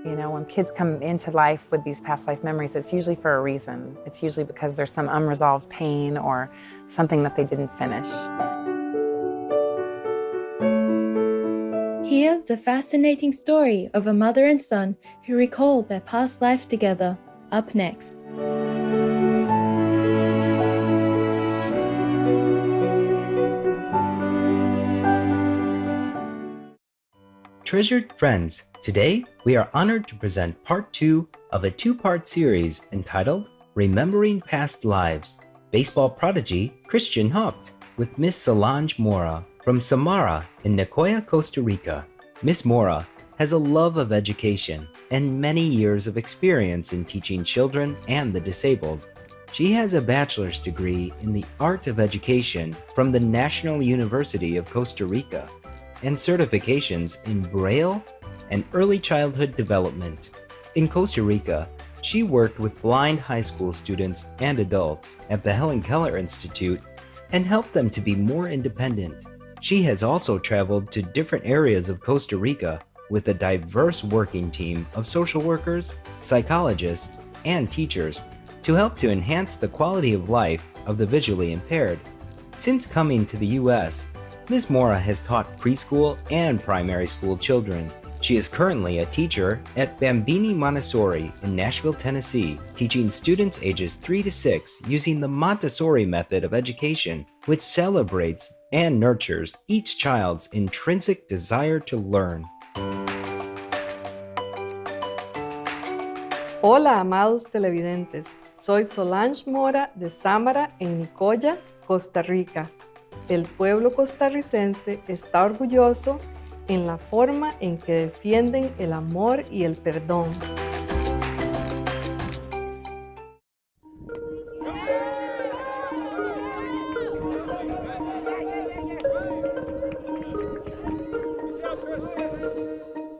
You know, when kids come into life with these past life memories, it's usually for a reason. It's usually because there's some unresolved pain or something that they didn't finish. Hear the fascinating story of a mother and son who recall their past life together, up next. Treasured friends, today we are honored to present part 2 of a 2-part series entitled Remembering Past Lives, Baseball Prodigy Christian Haupt, with Miss Solange Mora from Samara in Nicoya, Costa Rica. Miss Mora has a love of education and many years of experience in teaching children and the disabled. She has a bachelor's degree in the art of education from the National University of Costa Rica and certifications in Braille and early childhood development. In Costa Rica, she worked with blind high school students and adults at the Helen Keller Institute and helped them to be more independent. She has also traveled to different areas of Costa Rica with a diverse working team of social workers, psychologists, and teachers to help to enhance the quality of life of the visually impaired. Since coming to the U.S., Ms. Mora has taught preschool and primary school children. She is currently a teacher at Bambini Montessori in Nashville, Tennessee, teaching students ages 3 to 6 using the Montessori method of education, which celebrates and nurtures each child's intrinsic desire to learn. Hola, amados televidentes. Soy Solange Mora de Samara en Nicoya, Costa Rica. El pueblo costarricense está orgulloso en la forma en que defienden el amor y el perdón.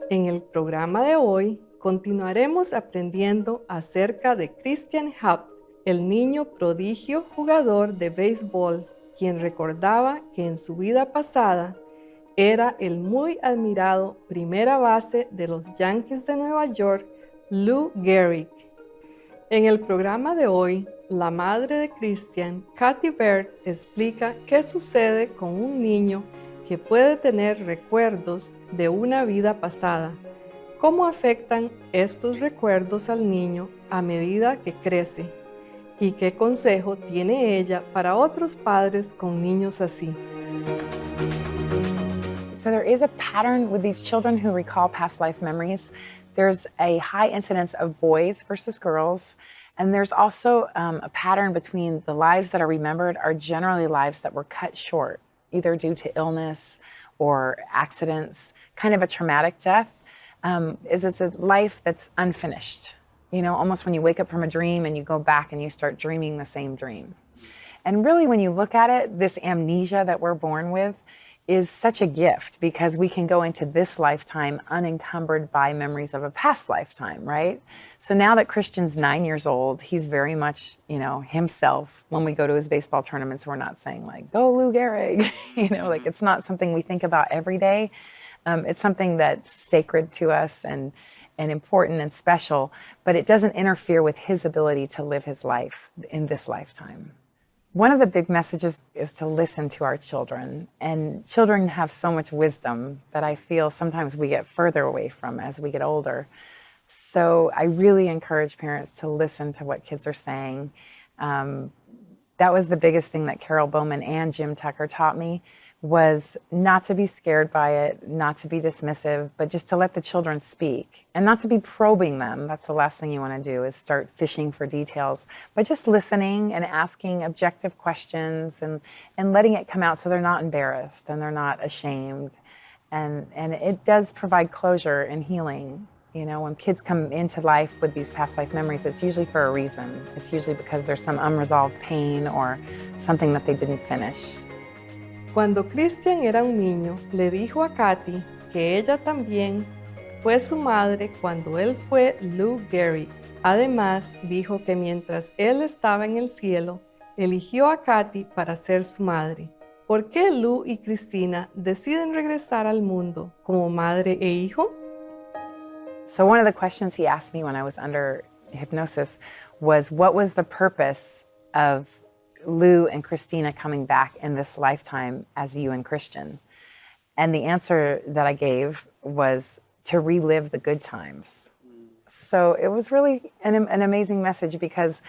En el programa de hoy continuaremos aprendiendo acerca de Christian Haupt, el niño prodigio jugador de béisbol, quien recordaba que en su vida pasada era el muy admirado primera base de los Yankees de Nueva York, Lou Gehrig. En el programa de hoy, la madre de Christian, Kathy Bird, explica qué sucede con un niño que puede tener recuerdos de una vida pasada, cómo afectan estos recuerdos al niño a medida que crece, y qué consejo tiene ella para otros padres con niños así. So there is a pattern with these children who recall past life memories. There's a high incidence of boys versus girls. And there's also a pattern between the lives that are remembered are generally lives that were cut short, either due to illness or accidents, kind of a traumatic death. It's a life that's unfinished. You know, almost when you wake up from a dream and you go back and you start dreaming the same dream. And really, when you look at it, this amnesia that we're born with is such a gift because we can go into this lifetime unencumbered by memories of a past lifetime, right? So now that Christian's 9 years old, he's very much, you know, himself. When we go to his baseball tournaments, we're not saying like, go Lou Gehrig, you know, like it's not something we think about every day. It's something that's sacred to us and important and special, but it doesn't interfere with his ability to live his life in this lifetime. One of the big messages is to listen to our children, and children have so much wisdom that I feel sometimes we get further away from as we get older. So I really encourage parents to listen to what kids are saying. That was the biggest thing that Carol Bowman and Jim Tucker taught me, was not to be scared by it, not to be dismissive, but just to let the children speak and not to be probing them. That's the last thing you want to do, is start fishing for details, but just listening and asking objective questions and letting it come out so they're not embarrassed and they're not ashamed. And it does provide closure and healing. You know, when kids come into life with these past life memories, it's usually for a reason. It's usually because there's some unresolved pain or something that they didn't finish. Cuando Christian era un niño, le dijo a Kathy que ella también fue su madre cuando él fue Lou Gehrig. Además, dijo que mientras él estaba en el cielo, eligió a Kathy para ser su madre. ¿Por qué Lou y Cristina deciden regresar al mundo como madre e hijo? So one of the questions he asked me when I was under hypnosis was, what was the purpose of Lou and Christina coming back in this lifetime as you and Christian? And the answer that I gave was to relive the good times. So it was really an amazing message, because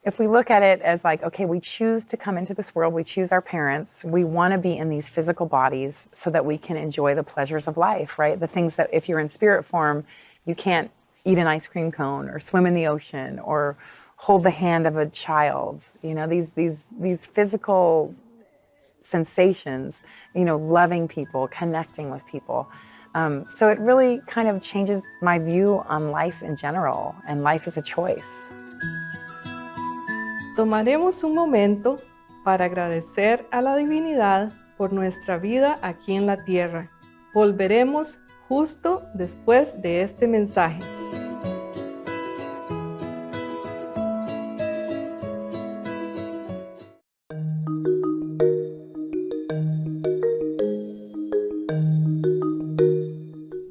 if we look at it as like, okay, we choose to come into this world, we choose our parents, we want to be in these physical bodies so that we can enjoy the pleasures of life, right? The things that if you're in spirit form, you can't eat an ice cream cone or swim in the ocean or hold the hand of a child, you know, these physical sensations, you know, loving people, connecting with people. So it really kind of changes my view on life in general, and life is a choice. Tomaremos un momento para agradecer a la divinidad por nuestra vida aquí en la tierra. Volveremos justo después de este mensaje.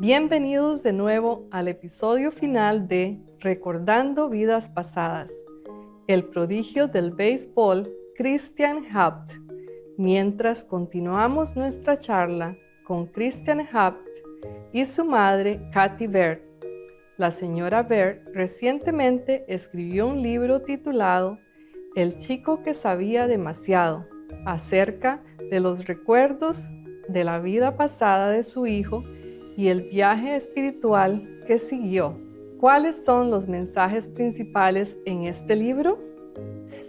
Bienvenidos de nuevo al episodio final de Recordando Vidas Pasadas. El prodigio del béisbol Christian Haupt, mientras continuamos nuestra charla con Christian Haupt y su madre Kathy Baird. La señora Baird recientemente escribió un libro titulado El chico que sabía demasiado, acerca de los recuerdos de la vida pasada de su hijo y el viaje espiritual que siguió. ¿Cuáles son los mensajes principales en este libro?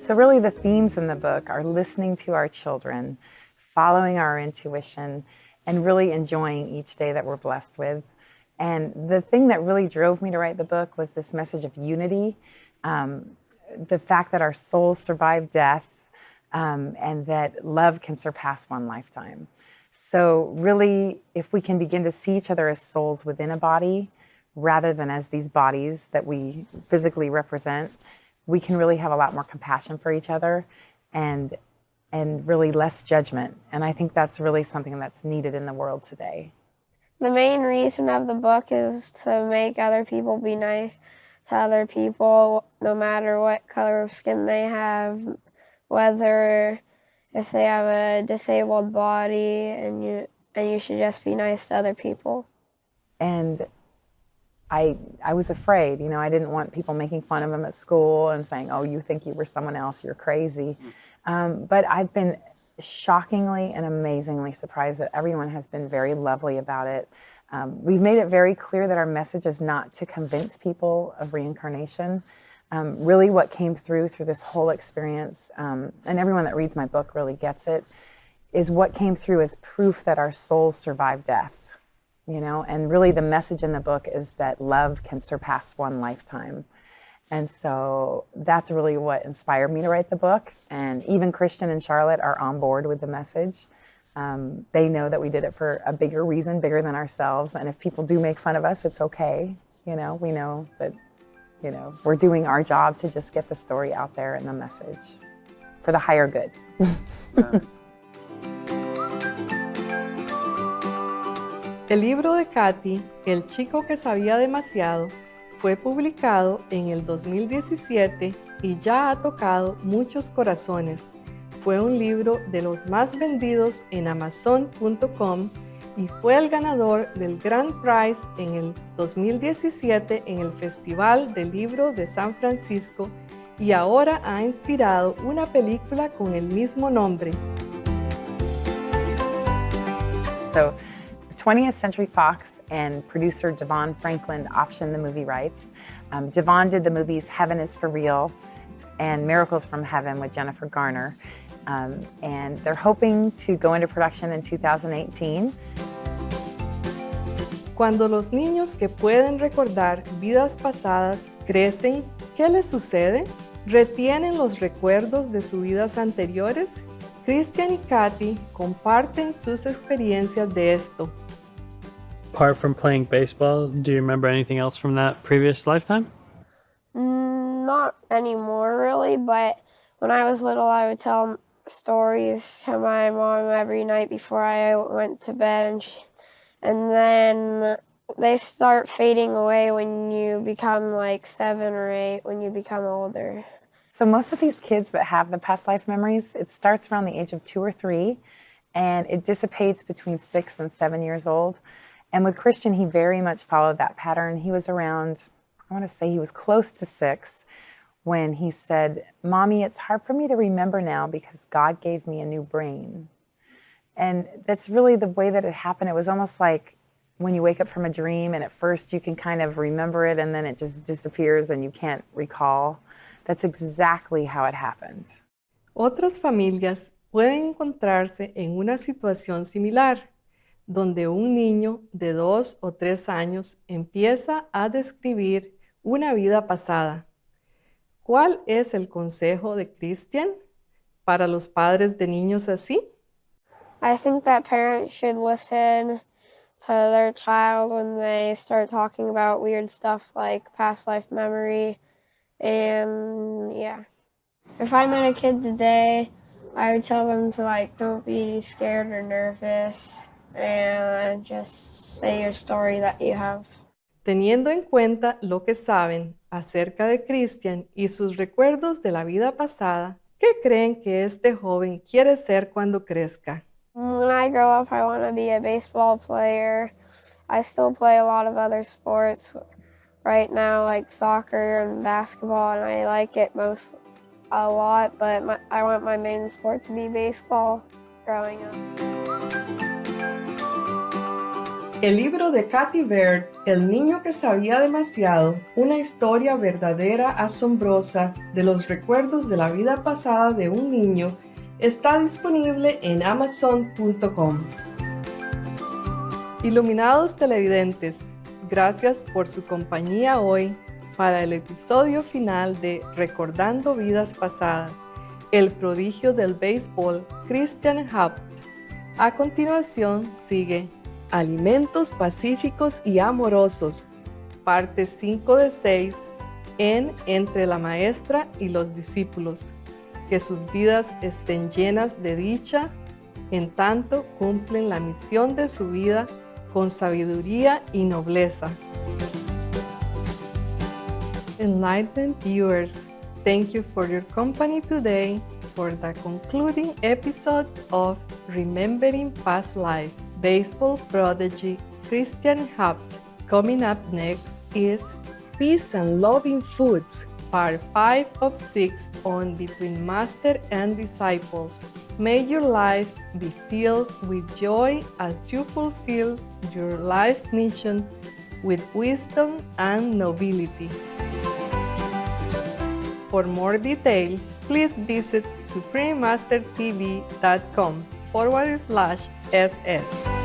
So really the themes in the book are listening to our children, following our intuition, and really enjoying each day that we're blessed with. And the thing that really drove me to write the book was this message of unity, the fact that our souls survive death, and that love can surpass one lifetime. So really, if we can begin to see each other as souls within a body, rather than as these bodies that we physically represent, we can really have a lot more compassion for each other and really less judgment. And I think that's really something that's needed in the world today. The main reason of the book is to make other people be nice to other people, no matter what color of skin they have, whether if they have a disabled body, and you should just be nice to other people. And I was afraid, you know, I didn't want people making fun of him at school and saying, oh, you think you were someone else, you're crazy. But I've been shockingly and amazingly surprised that everyone has been very lovely about it. We've made it very clear that our message is not to convince people of reincarnation. Really what came through this whole experience, and everyone that reads my book really gets it, is what came through is proof that our souls survive death. You know, and really the message in the book is that love can surpass one lifetime. And so that's really what inspired me to write the book. And even Christian and Charlotte are on board with the message. They know that we did it for a bigger reason, bigger than ourselves. And if people do make fun of us, it's okay. You know, we know that, you know, we're doing our job to just get the story out there and the message for the higher good. El libro de Kathy, El chico que sabía demasiado, fue publicado en el 2017 y ya ha tocado muchos corazones. Fue un libro de los más vendidos en Amazon.com y fue el ganador del Grand Prize en el 2017 en el Festival del Libro de San Francisco, y ahora ha inspirado una película con el mismo nombre. So, 20th Century Fox and producer Devon Franklin optioned the movie rights. Devon did the movies Heaven is for Real and Miracles from Heaven with Jennifer Garner. And they're hoping to go into production in 2018. Cuando los niños que pueden recordar vidas pasadas crecen, ¿qué les sucede? ¿Retienen los recuerdos de sus vidas anteriores? Christian y Kathy comparten sus experiencias de esto. Apart from playing baseball, do you remember anything else from that previous lifetime? Not anymore, really, but when I was little, I would tell stories to my mom every night before I went to bed, and then they start fading away when you become like 7 or 8, when you become older. So most of these kids that have the past life memories, it starts around the age of 2 or 3, and it dissipates between 6 and 7 years old. And with Christian, he very much followed that pattern. He was around, I want to say he was close to 6 when he said, "Mommy, it's hard for me to remember now because God gave me a new brain." And that's really the way that it happened. It was almost like when you wake up from a dream and at first you can kind of remember it and then it just disappears and you can't recall. That's exactly how it happened. Otras familias pueden encontrarse en una situación similar, donde un niño de 2 o 3 años empieza a describir una vida pasada. ¿Cuál es el consejo de Christian para los padres de niños así? I think that parents should listen to their child when they start talking about weird stuff like past life memory. And yeah, if I met a kid today, I would tell them to don't be scared or nervous and just say your story that you have. Teniendo en cuenta lo que saben acerca de Christian y sus recuerdos de la vida pasada, ¿qué creen que este joven quiere ser cuando crezca? When I grow up, I want to be a baseball player. I still play a lot of other sports right now, like soccer and basketball, and I like it a lot, but I want my main sport to be baseball growing up. El libro de Kathy Baird, El niño que sabía demasiado, una historia verdadera asombrosa de los recuerdos de la vida pasada de un niño, está disponible en amazon.com. Iluminados televidentes, gracias por su compañía hoy para el episodio final de Recordando Vidas Pasadas, el prodigio del béisbol Christian Haupt. A continuación sigue Alimentos Pacíficos y Amorosos, parte 5 de 6 en Entre la Maestra y los Discípulos. Que sus vidas estén llenas de dicha, en tanto cumplen la misión de su vida con sabiduría y nobleza. Enlightened viewers, thank you for your company today for the concluding episode of Remembering Past Life, Baseball Prodigy Christian Haupt. Coming up next is Peace and Loving Foods, Part 5 of 6 on Between Master and Disciples. May your life be filled with joy as you fulfill your life mission with wisdom and nobility. For more details, please visit suprememastertv.com/ss.